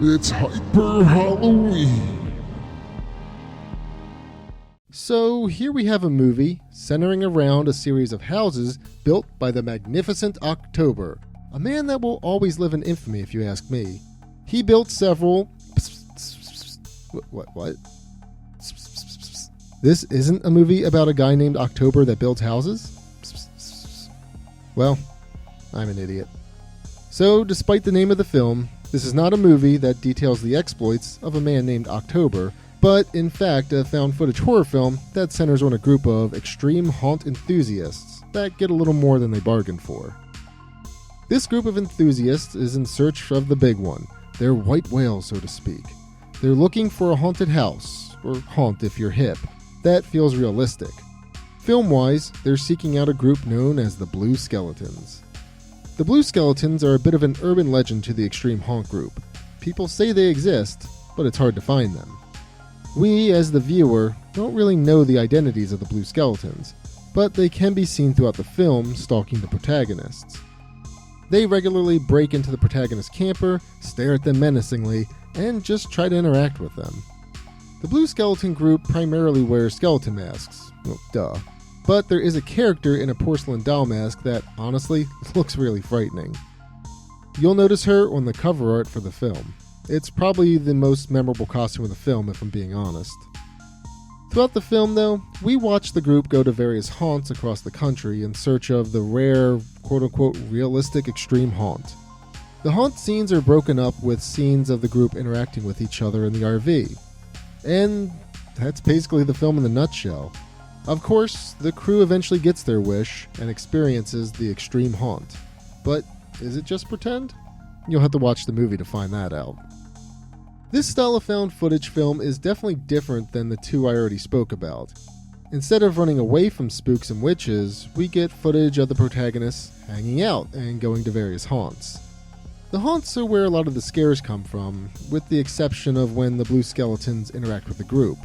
It's Hyper Halloween. So here we have a movie centering around a series of houses built by the magnificent October, a man that will always live in infamy if you ask me. He built several... What? This isn't a movie about a guy named October that builds houses? Well, I'm an idiot. So, despite the name of the film, this is not a movie that details the exploits of a man named October, but in fact a found footage horror film that centers on a group of extreme haunt enthusiasts that get a little more than they bargained for. This group of enthusiasts is in search of the big one, their white whale, so to speak. They're looking for a haunted house, or haunt if you're hip, that feels realistic. Film-wise, they're seeking out a group known as the Blue Skeletons. The Blue Skeletons are a bit of an urban legend to the extreme haunt group. People say they exist, but it's hard to find them. We, as the viewer, don't really know the identities of the Blue Skeletons, but they can be seen throughout the film stalking the protagonists. They regularly break into the protagonist's camper, stare at them menacingly, and just try to interact with them. The Blue Skeleton group primarily wears skeleton masks. Well, duh. But there is a character in a porcelain doll mask that, honestly, looks really frightening. You'll notice her on the cover art for the film. It's probably the most memorable costume of the film, if I'm being honest. Throughout the film, though, we watch the group go to various haunts across the country in search of the rare, quote-unquote, realistic extreme haunt. The haunt scenes are broken up with scenes of the group interacting with each other in the RV. And that's basically the film in a nutshell. Of course, the crew eventually gets their wish and experiences the extreme haunt. But is it just pretend? You'll have to watch the movie to find that out. This style of found footage film is definitely different than the two I already spoke about. Instead of running away from spooks and witches, we get footage of the protagonists hanging out and going to various haunts. The haunts are where a lot of the scares come from, with the exception of when the Blue Skeletons interact with the group.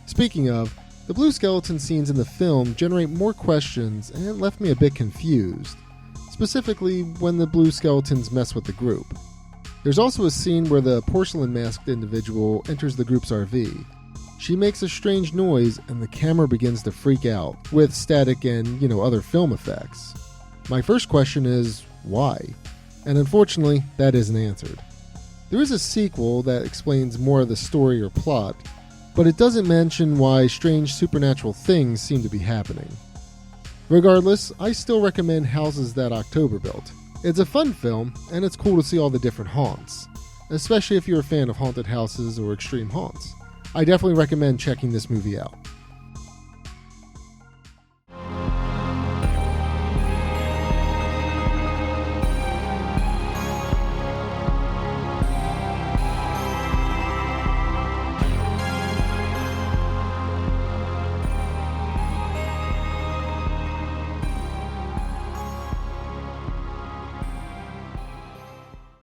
Speaking of, the Blue Skeleton scenes in the film generate more questions and left me a bit confused, specifically when the Blue Skeletons mess with the group. There's also a scene where the porcelain-masked individual enters the group's RV. She makes a strange noise and the camera begins to freak out, with static and, other film effects. My first question is, why? And unfortunately, that isn't answered. There is a sequel that explains more of the story or plot, but it doesn't mention why strange supernatural things seem to be happening. Regardless, I still recommend Houses That October Built. It's a fun film, and it's cool to see all the different haunts, especially if you're a fan of haunted houses or extreme haunts. I definitely recommend checking this movie out.